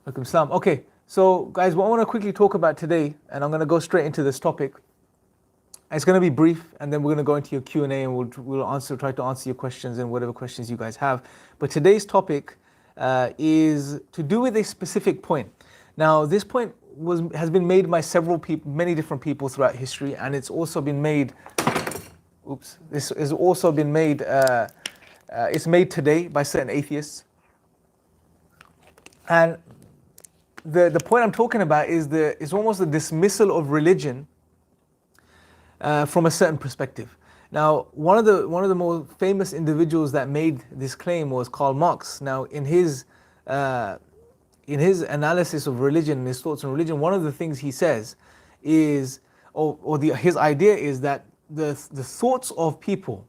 Alaikum salam. Okay, so guys, what I want to quickly talk about today, and I'm going to go straight into this topic. It's going to be brief, and then we're going to go into your Q&A, and we'll try to answer your questions and whatever questions you guys have. But today's topic is to do with a specific point. Now, this point has been made by several people, many different people throughout history, and it's also been made. This has also been made. It's made today by certain atheists, and the point I'm talking about is almost the dismissal of religion from a certain perspective. Now, one of the more famous individuals that made this claim was Karl Marx. Now, in his analysis of religion and his thoughts on religion, one of the things he says is, his idea is that the thoughts of people,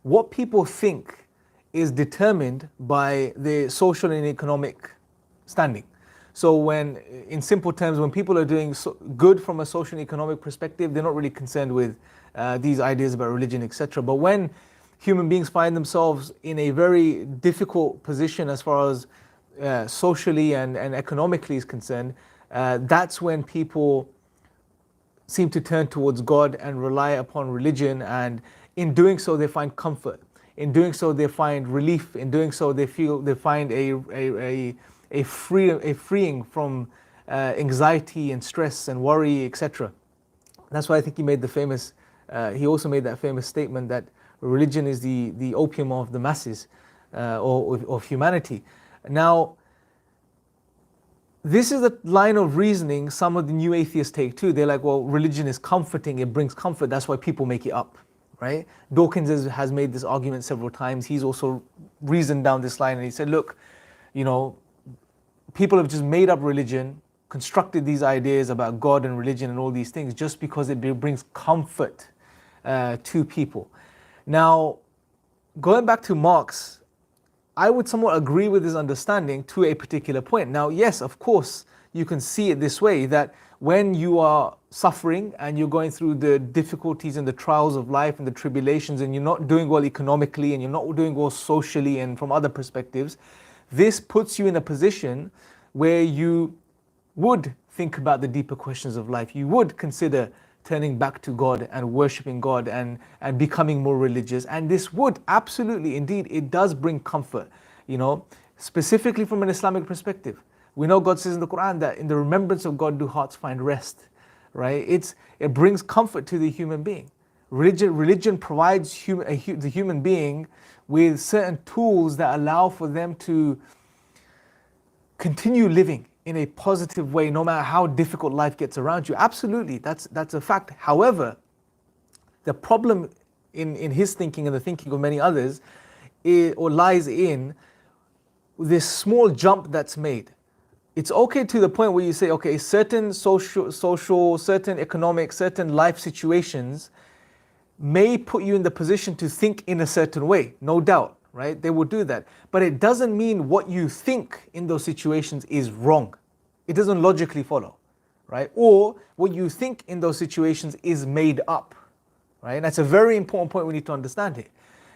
what people think, is determined by their social and economic standing. So when, in simple terms, when people are doing good from a social and economic perspective, they're not really concerned with these ideas about religion, etc. But when human beings find themselves in a very difficult position as far as socially and economically is concerned, that's when people seem to turn towards God and rely upon religion, and in doing so they find comfort. In doing so they find relief. In doing so they find a freeing from anxiety and stress and worry, etc. That's why I think he made the famous. He also made that famous statement that religion is the opium of the masses, or of humanity. Now, this is the line of reasoning some of the new atheists take too. They're like, well, religion is comforting, it brings comfort, that's why people make it up, right? Dawkins has made this argument several times. He's also reasoned down this line, and he said, look, people have just made up religion, constructed these ideas about God and religion and all these things just because it brings comfort to people. Now, going back to Marx, I would somewhat agree with his understanding to a particular point. Now, yes, of course, you can see it this way, that when you are suffering and you're going through the difficulties and the trials of life and the tribulations, and you're not doing well economically and you're not doing well socially and from other perspectives, this puts you in a position where you would think about the deeper questions of life. You would consider turning back to God and worshipping God and becoming more religious. And this would absolutely, indeed, it does bring comfort, specifically from an Islamic perspective. We know God says in the Quran that in the remembrance of God do hearts find rest, right? It brings comfort to the human being. Religion provides the human being with certain tools that allow for them to continue living in a positive way, no matter how difficult life gets around you. Absolutely, that's a fact. However, the problem in his thinking and the thinking of many others lies in this small jump that's made. It's okay to the point where you say, okay, certain social, certain economic, certain life situations may put you in the position to think in a certain way, no doubt, right? They will do that. But it doesn't mean what you think in those situations is wrong. It doesn't logically follow, right? Or what you think in those situations is made up, right? And that's a very important point we need to understand here.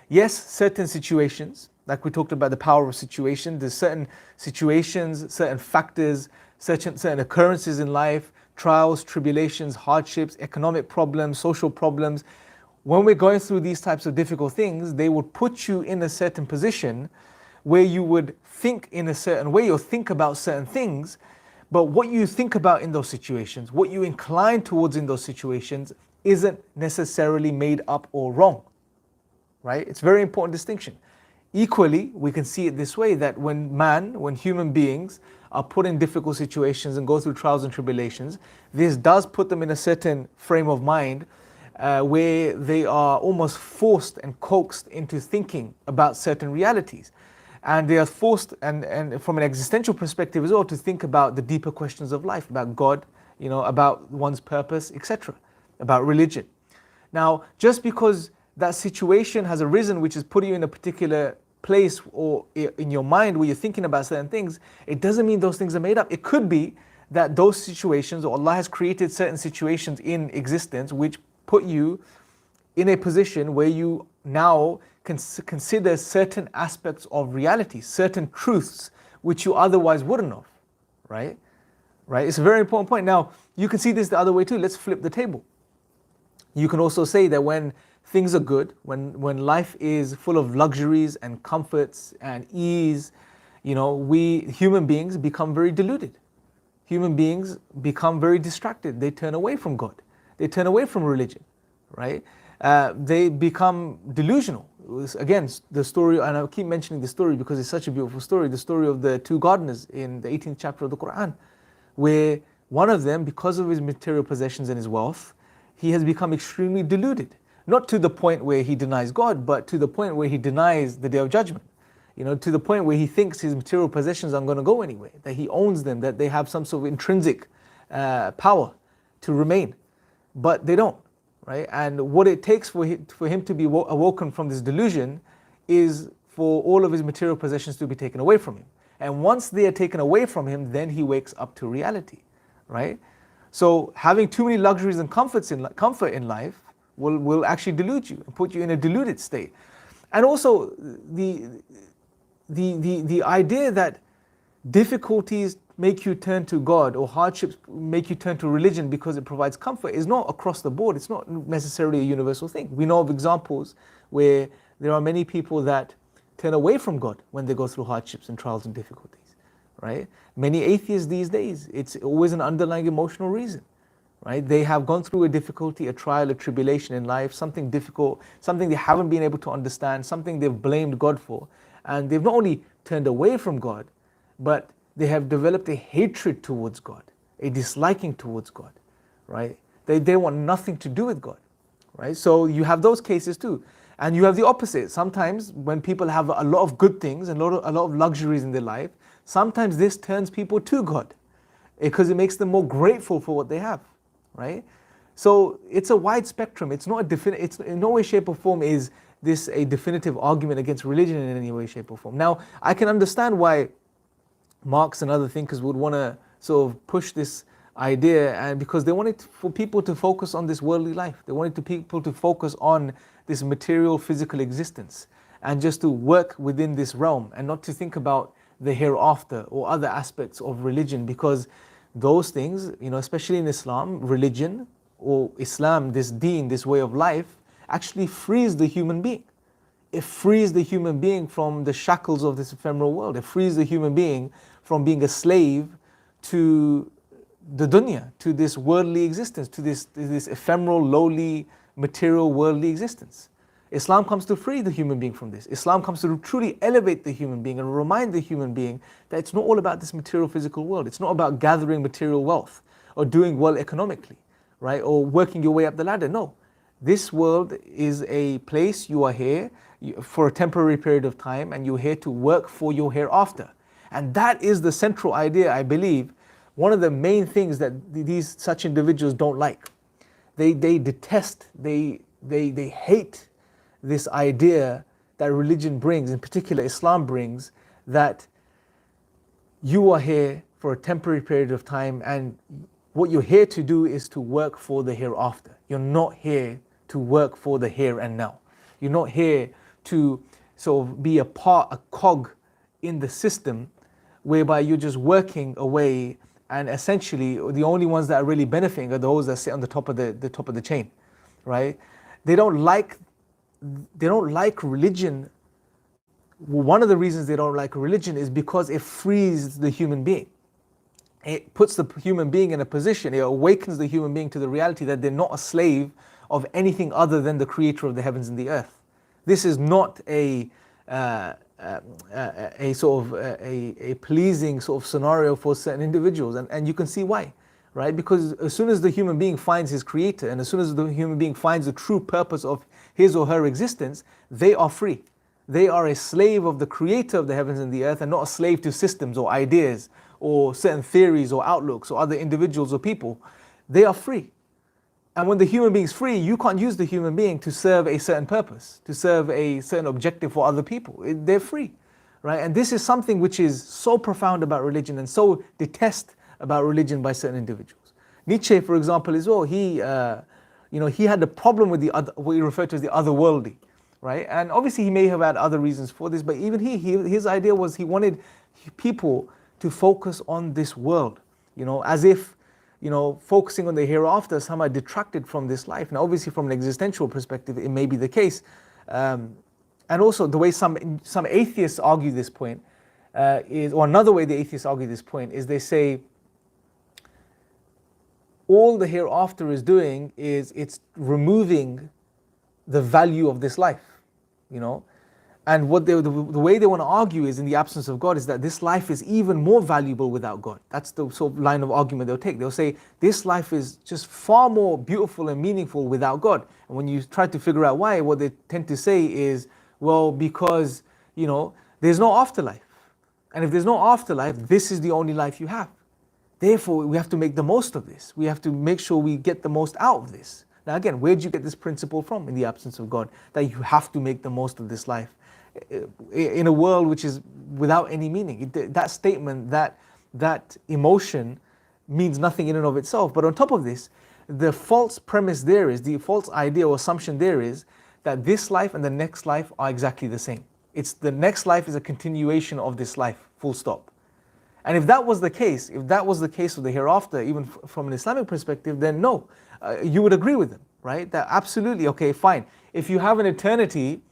Yes, certain situations, like we talked about the power of situation, there's certain situations, certain factors, certain occurrences in life, trials, tribulations, hardships, economic problems, social problems. When we're going through these types of difficult things, they would put you in a certain position where you would think in a certain way or think about certain things. But what you think about in those situations, what you incline towards in those situations, isn't necessarily made up or wrong, right? It's a very important distinction. Equally, we can see it this way, that when human beings are put in difficult situations and go through trials and tribulations, this does put them in a certain frame of mind where they are almost forced and coaxed into thinking about certain realities. And they are forced, and from an existential perspective as well, to think about the deeper questions of life, about God, about one's purpose, etc., about religion. Now, just because that situation has arisen, which is putting you in a particular place or in your mind where you're thinking about certain things, it doesn't mean those things are made up. It could be that those situations, or Allah has created certain situations in existence which put you in a position where you now consider certain aspects of reality, certain truths which you otherwise wouldn't have, right? Right? It's a very important point. Now, you can see this the other way too. Let's flip the table. You can also say that when things are good, when life is full of luxuries and comforts and ease, we human beings become very deluded. Human beings become very distracted. They turn away from God. They turn away from religion, right? They become delusional. Again, the story, and I keep mentioning the story because it's such a beautiful story, the story of the two gardeners in the 18th chapter of the Quran, where one of them, because of his material possessions and his wealth, he has become extremely deluded. Not to the point where he denies God, but to the point where he denies the Day of Judgment. To the point where he thinks his material possessions aren't going to go anywhere, that he owns them, that they have some sort of intrinsic power to remain. But they don't, right? And what it takes for him to be awoken from this delusion is for all of his material possessions to be taken away from him. And once they are taken away from him, then he wakes up to reality, right? So having too many luxuries and comfort in life will actually delude you and put you in a deluded state. And also the idea that difficulties make you turn to God or hardships make you turn to religion because it provides comfort is not across the board. It's not necessarily a universal thing. We know of examples where there are many people that turn away from God when they go through hardships and trials and difficulties, right? Many atheists these days, it's always an underlying emotional reason, right? They have gone through a difficulty, a trial, a tribulation in life, something difficult, something they haven't been able to understand, something they've blamed God for. And they've not only turned away from God, but they have developed a hatred towards God, a disliking towards God, right? They want nothing to do with God, right? So you have those cases too. And you have the opposite. Sometimes when people have a lot of good things and a lot of luxuries in their life, sometimes this turns people to God because it makes them more grateful for what they have, right? So it's a wide spectrum. It's not it's in no way, shape or form is this a definitive argument against religion in any way, shape or form. Now, I can understand why Marx and other thinkers would want to sort of push this idea, and because they wanted for people to focus on this worldly life. They wanted people to focus on this material, physical existence and just to work within this realm and not to think about the hereafter or other aspects of religion, because those things, especially in Islam, religion or Islam, this deen, this way of life, actually frees the human being. It frees the human being from the shackles of this ephemeral world. It frees the human being from being a slave to the dunya, to this worldly existence, to this ephemeral, lowly, material, worldly existence. Islam comes to free the human being from this. Islam comes to truly elevate the human being and remind the human being that it's not all about this material, physical world. It's not about gathering material wealth or doing well economically, right? Or working your way up the ladder. No. This world is a place you are here for a temporary period of time, and you're here to work for your hereafter. And that is the central idea, I believe, one of the main things that these such individuals don't like. They detest, they hate this idea that religion brings, in particular Islam brings, that you are here for a temporary period of time and what you're here to do is to work for the hereafter. You're not here to work for the here and now. You're not here to sort of be a cog in the system whereby you're just working away, and essentially the only ones that are really benefiting are those that sit on the top of the chain, right? They don't like religion. One of the reasons they don't like religion is because it frees the human being. It puts the human being in a position, it awakens the human being to the reality that they're not a slave of anything other than the creator of the heavens and the earth. This is not a sort of a pleasing sort of scenario for certain individuals, and you can see why, right? Because as soon as the human being finds his creator, and as soon as the human being finds the true purpose of his or her existence, they are free. They are a slave of the creator of the heavens and the earth, and not a slave to systems or ideas or certain theories or outlooks or other individuals or people. They are free. And when the human being is free, you can't use the human being to serve a certain purpose, to serve a certain objective for other people. They're free, right? And this is something which is so profound about religion and so detested about religion by certain individuals. Nietzsche, for example, as well, he had a problem with what he referred to as the otherworldly, right? And obviously he may have had other reasons for this, but even his idea was he wanted people to focus on this world, as if, focusing on the hereafter somehow detracted from this life. Now, obviously, from an existential perspective, it may be the case. And also, the way some atheists argue this point or another way the atheists argue this point is they say, all the hereafter is doing is it's removing the value of this life, And what the way they want to argue is, in the absence of God, is that this life is even more valuable without God. That's the sort of line of argument they'll take. They'll say this life is just far more beautiful and meaningful without God. And when you try to figure out why, what they tend to say is, well, because, there's no afterlife. And if there's no afterlife, this is the only life you have. Therefore, we have to make the most of this. We have to make sure we get the most out of this. Now again, where did you get this principle from, in the absence of God, that you have to make the most of this life in a world which is without any meaning? That statement, that emotion means nothing in and of itself. But on top of this, the false premise there is, the false idea or assumption there is, that this life and the next life are exactly the same. It's the next life is a continuation of this life, full stop. And if that was the case, with the hereafter, even from an Islamic perspective, then no, you would agree with them, right? That absolutely, okay, fine. If you have an eternity,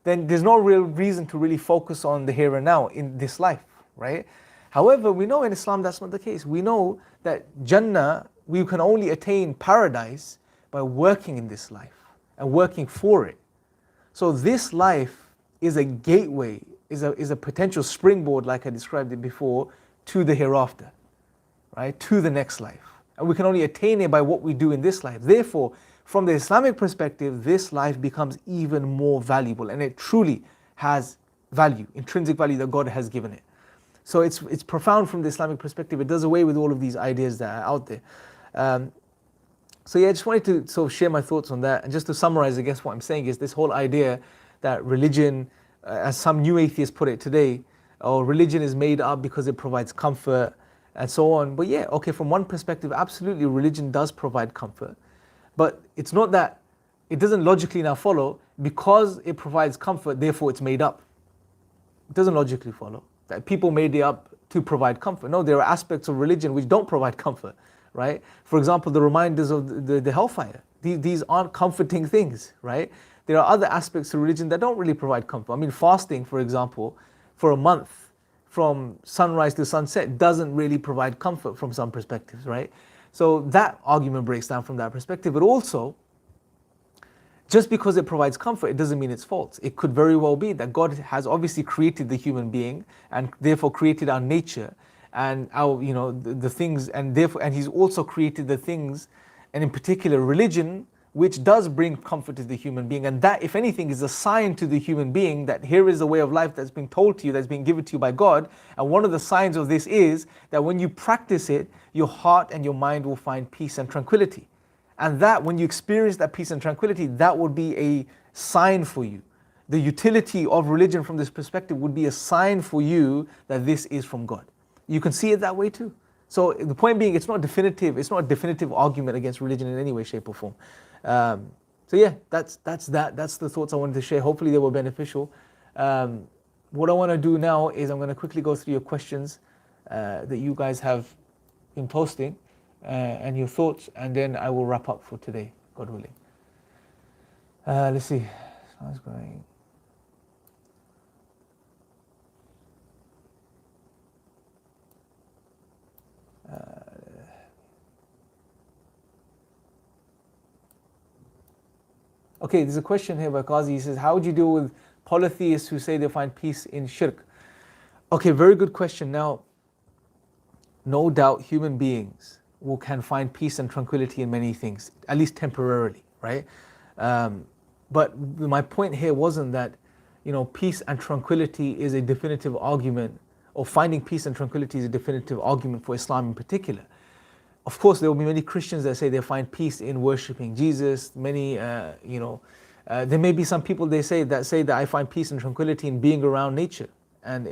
then there's no real reason to really focus on the here and now in this life, right? However, we know in Islam that's not the case. We know that Jannah, we can only attain paradise by working in this life and working for it. So this life is a gateway, is a potential springboard, like I described it before, to the hereafter, right? To the next life. And we can only attain it by what we do in this life. Therefore, from the Islamic perspective, this life becomes even more valuable, and it truly has value, intrinsic value that God has given it. So it's profound from the Islamic perspective. It does away with all of these ideas that are out there. So yeah, I just wanted to sort of share my thoughts on that. And just to summarize, I guess what I'm saying is this whole idea that religion, as some new atheists put it today, or religion is made up because it provides comfort and so on. But yeah, okay, from one perspective, absolutely religion does provide comfort. But it's not that, it doesn't logically now follow, because it provides comfort, therefore it's made up. It doesn't logically follow that people made it up to provide comfort. No, there are aspects of religion which don't provide comfort, right? For example, the reminders of the hellfire. These aren't comforting things, right? There are other aspects of religion that don't really provide comfort. I mean, fasting, for example, for a month from sunrise to sunset doesn't really provide comfort from some perspectives, right? So that argument breaks down from that perspective. But also, just because it provides comfort, it doesn't mean it's false. It could very well be that God has obviously created the human being and therefore created our nature and our, the things, and He's also created the things, and in particular religion, which does bring comfort to the human being. And that, if anything, is a sign to the human being that here is a way of life that's been told to you, that's been given to you by God. And one of the signs of this is that when you practice it, your heart and your mind will find peace and tranquility. And that, when you experience that peace and tranquility, that would be a sign for you. The utility of religion from this perspective would be a sign for you that this is from God. You can see it that way too. So the point being, it's not a definitive argument against religion in any way, shape or form. So yeah, that's the thoughts I wanted to share. Hopefully they were beneficial. What I want to do now is I'm going to quickly go through your questions that you guys have been posting and your thoughts, and then I will wrap up for today, God willing. Let's see. How's it going? Okay, there's a question here by Qazi. He says, how would you deal with polytheists who say they find peace in shirk? Okay, very good question. Now, no doubt human beings can find peace and tranquility in many things, at least temporarily, right? But my point here wasn't that, peace and tranquility is a definitive argument, or finding peace and tranquility is a definitive argument for Islam in particular. Of course, there will be many Christians that say they find peace in worshipping Jesus. Many, there may be some people that say that I find peace and tranquility in being around nature and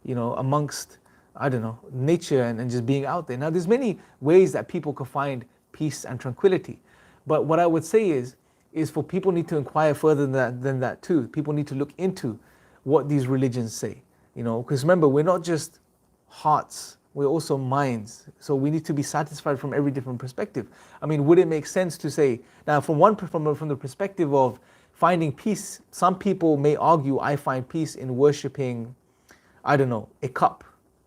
amongst, nature and just being out there. Now, there's many ways that people can find peace and tranquility. But what I would say is for people need to inquire further than that too. People need to look into what these religions say. Because remember, we're not just hearts, we're also minds. So we need to be satisfied from every different perspective. I mean, would it make sense to say, now from the perspective of finding peace, some people may argue I find peace in worshipping, I don't know, a cup,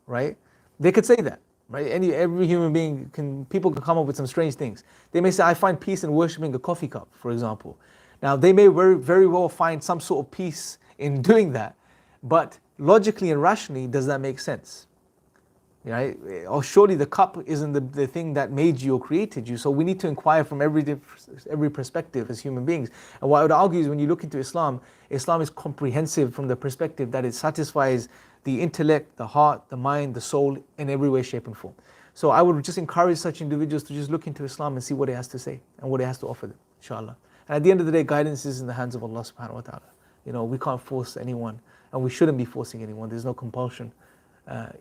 right? They could say that, right? Every human being people can come up with some strange things. They may say I find peace in worshipping a coffee cup, for example. Now they may very, very well find some sort of peace in doing that, but logically and rationally, does that make sense? Right? Or surely the cup isn't the thing that made you or created you. So we need to inquire from every perspective as human beings. And what I would argue is when you look into Islam, Islam is comprehensive from the perspective that it satisfies the intellect, the heart, the mind, the soul in every way, shape and form. So I would just encourage such individuals to just look into Islam and see what it has to say and what it has to offer them, inshallah. And at the end of the day, guidance is in the hands of Allah subhanahu wa ta'ala. We can't force anyone, and we shouldn't be forcing anyone. There's no compulsion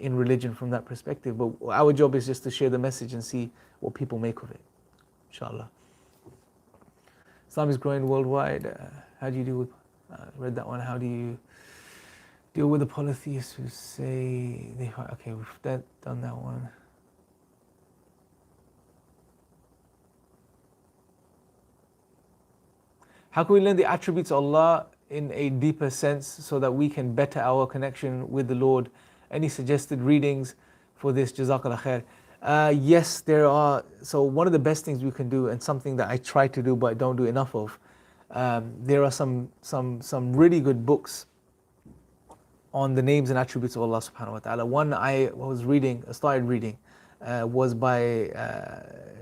in religion from that perspective. But our job is just to share the message and see what people make of it, inshallah. Islam is growing worldwide. How do you deal with, read that one, how do you deal with the polytheists who say, okay, we've done that one. How can we learn the attributes of Allah in a deeper sense so that we can better our connection with the Lord? Any suggested readings for this? Jazakallah khair. Yes, there are. So one of the best things we can do, and something that I try to do but don't do enough of, there are some really good books on the names and attributes of Allah subhanahu wa ta'ala. One I started reading, was by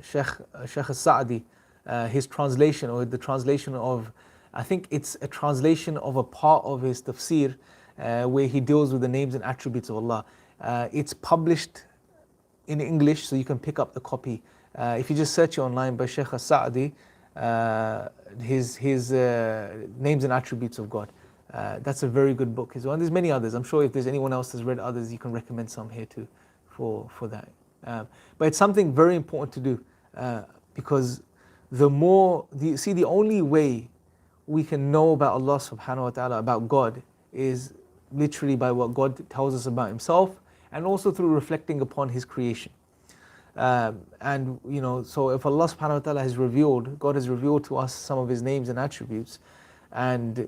Sheikh al-Sa'di, his translation, or the translation of, I think it's a translation of a part of his tafsir, where he deals with the names and attributes of Allah. It's published in English, so you can pick up the copy. If you just search it online by Sheikh al-Sa'di, his names and attributes of God. That's a very good book as well. And there's many others. I'm sure if there's anyone else that's read others, you can recommend some here too for that. But it's something very important to do, because the only way we can know about Allah subhanahu wa ta'ala, about God, is literally by what God tells us about Himself, and also through reflecting upon His creation. So if Allah subhanahu wa ta'ala God has revealed to us some of His names and attributes, and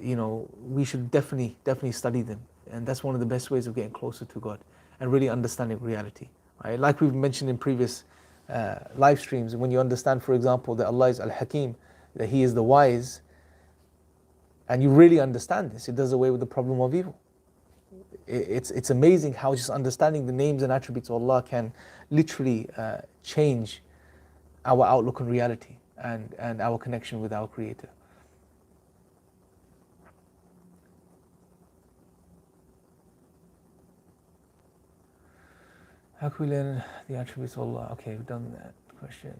we should definitely study them. And that's one of the best ways of getting closer to God and really understanding reality. Right? Like we've mentioned in previous live streams, when you understand, for example, that Allah is Al-Hakim, that He is the wise, and you really understand this, it does away with the problem of evil. It's amazing how just understanding the names and attributes of Allah can literally change our outlook on reality and our connection with our Creator. How can we learn the attributes of Allah? Okay, we've done that question.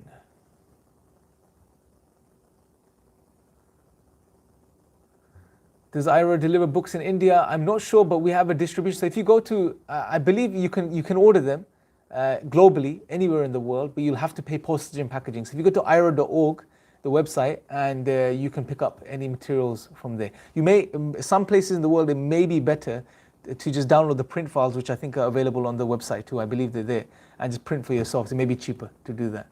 Does IRA deliver books in India? I'm not sure, but we have a distribution. So if you go to, I believe you can order them globally, anywhere in the world, but you'll have to pay postage and packaging. So if you go to ira.org, the website, and you can pick up any materials from there. Some places in the world, it may be better to just download the print files, which I think are available on the website too. I believe they're there, and just print for yourself. It may be cheaper to do that.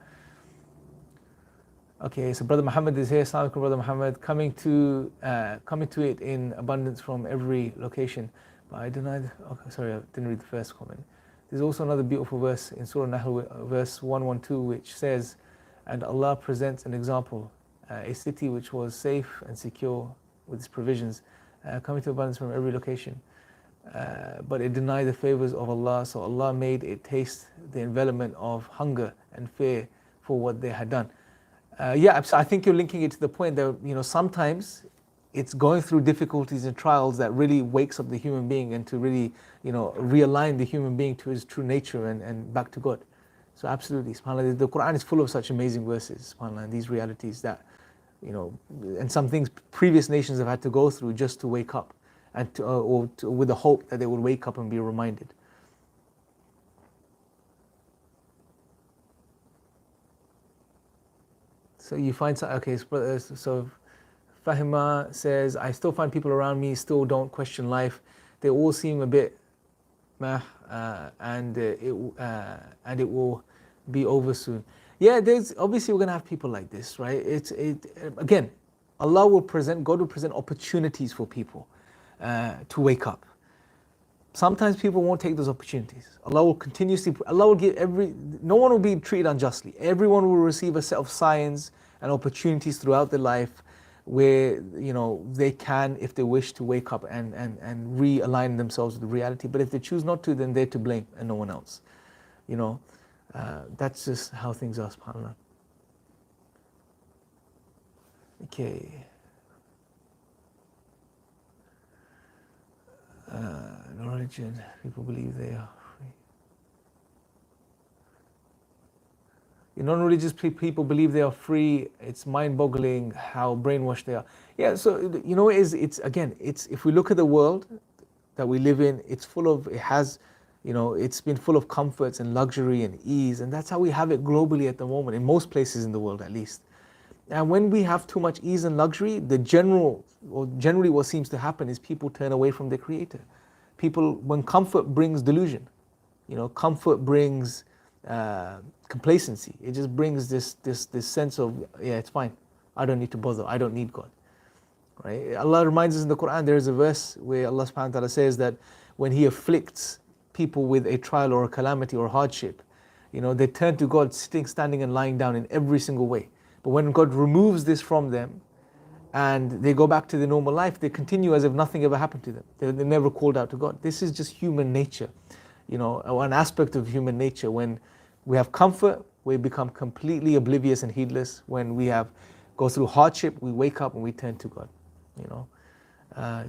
Okay, so Brother Muhammad is here. Assalamu alaikum, Brother Muhammad. Coming to it in abundance from every location. But I denied. Okay, sorry, I didn't read the first comment. There's also another beautiful verse in Surah Nahl, verse 112, which says, "And Allah presents an example, a city which was safe and secure with its provisions, coming to abundance from every location. But it denied the favors of Allah, so Allah made it taste the envelopment of hunger and fear for what they had done." So I think you're linking it to the point that sometimes it's going through difficulties and trials that really wakes up the human being, and to really realign the human being to his true nature and back to God. So absolutely, subhanAllah, the Quran is full of such amazing verses, subhanAllah, and these realities that and some things previous nations have had to go through just to wake up, and with the hope that they would wake up and be reminded. So you find, so Fahima says, I still find people around me still don't question life. They all seem a bit and it will be over soon. Yeah, there's obviously we're gonna have people like this, right? Again, God will present opportunities for people to wake up. Sometimes people won't take those opportunities. Allah will give no one will be treated unjustly. Everyone will receive a set of signs and opportunities throughout their life where, they can, if they wish, to wake up and realign themselves with reality. But if they choose not to, then they're to blame and no one else. That's just how things are, subhanAllah. Okay. In origin, people believe they are free. Non-religious people believe they are free. It's mind-boggling how brainwashed they are. Yeah, so if we look at the world that we live in, it's been full of comforts and luxury and ease, and that's how we have it globally at the moment, in most places in the world at least. And when we have too much ease and luxury, generally what seems to happen is people turn away from their creator. When comfort brings delusion, comfort brings complacency. It just brings this sense of, yeah, it's fine. I don't need to bother. I don't need God. Right? Allah reminds us in the Quran, there is a verse where Allah subhanahu wa ta'ala says that when He afflicts people with a trial or a calamity or hardship, they turn to God standing and lying down in every single way. But when God removes this from them and they go back to their normal life, they continue as if nothing ever happened to them. They never called out to God. This is just human nature, an aspect of human nature. When we have comfort, we become completely oblivious and heedless. When we go through hardship, we wake up and we turn to God.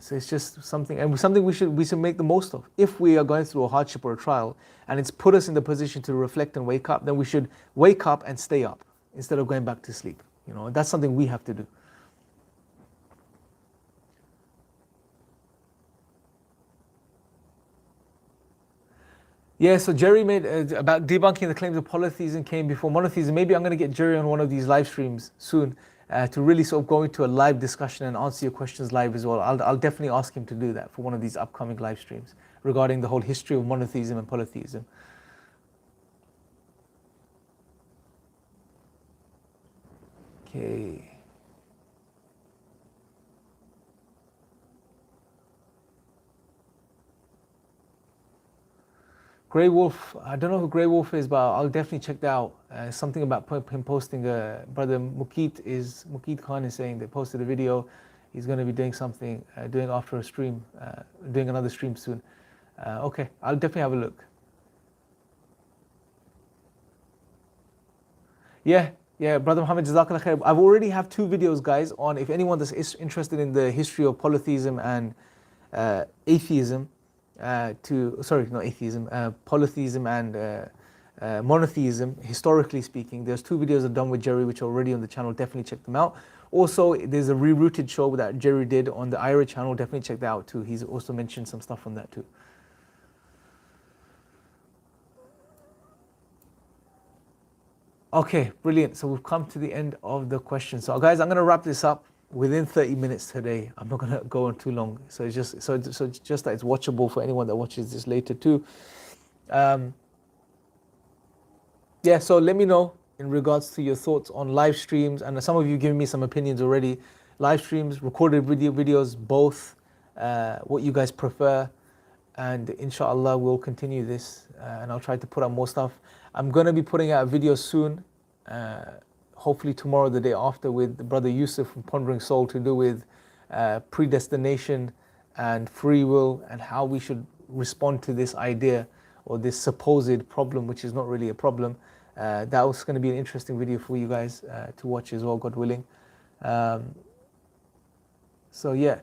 So it's just something we should make the most of. If we are going through a hardship or a trial and it's put us in the position to reflect and wake up, then we should wake up and stay up instead of going back to sleep. That's something we have to do. Yeah, so Jerry made about debunking the claims of polytheism came before monotheism. Maybe I'm going to get Jerry on one of these live streams soon to really sort of go into a live discussion and answer your questions live as well. I'll definitely ask him to do that for one of these upcoming live streams regarding the whole history of monotheism and polytheism. Okay. Grey Wolf, I don't know who Grey Wolf is, but I'll definitely check that out. Something about him posting, brother Mukit Khan is saying they posted a video. He's going to be doing something, doing after a stream, doing another stream soon. Okay, I'll definitely have a look. Yeah, brother Muhammad, Jazakallah khair. I've already have 2 videos, guys, on if anyone that's interested in the history of polytheism and atheism. Polytheism and monotheism, historically speaking. There's 2 videos I've done with Jerry which are already on the channel, definitely check them out. Also, there's a Rerouted show that Jerry did on the IRA channel, definitely check that out too. He's also mentioned some stuff on that too. Okay, brilliant. So we've come to the end of the questions. So guys, I'm going to wrap this up within 30 minutes today. I'm not going to go on too long. So it's just that it's watchable for anyone that watches this later too. Yeah, so let me know in regards to your thoughts on live streams, and some of you giving me some opinions already. Live streams, recorded videos, both, what you guys prefer, and inshallah we'll continue this, and I'll try to put out more stuff. I'm going to be putting out a video soon, hopefully tomorrow, the day after, with brother Yusuf from Pondering Soul, to do with predestination and free will and how we should respond to this idea or this supposed problem, which is not really a problem. That was going to be an interesting video for you guys to watch as well, God willing. So yeah,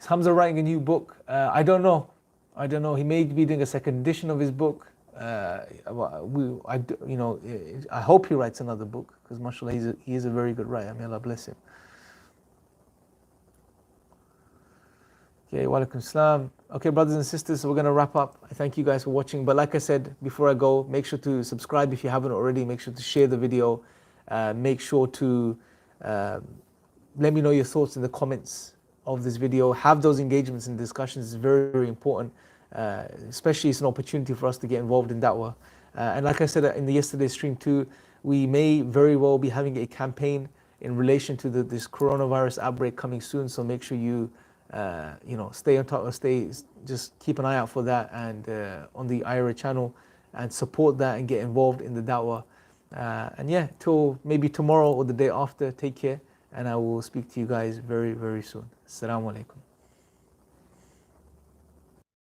is Hamza writing a new book? I don't know. He may be doing a second edition of his book. I hope he writes another book, because mashallah he is a very good writer. May Allah bless him. Okay, wa alaikum salam. Okay, brothers and sisters, so we're going to wrap up. I thank you guys for watching. But like I said before I go, make sure to subscribe if you haven't already. Make sure to share the video. Make sure to let me know your thoughts in the comments of this video. Have those engagements and discussions. It's very, very important. especially it's an opportunity for us to get involved in da'wah. And like I said in the yesterday's stream too, we may very well be having a campaign in relation to this coronavirus outbreak coming soon. So make sure you stay on top, just keep an eye out for that, and on the IRA channel, and support that and get involved in the da'wah. And yeah, till maybe tomorrow or the day after, take care, and I will speak to you guys very, very soon. Assalamu alaikum.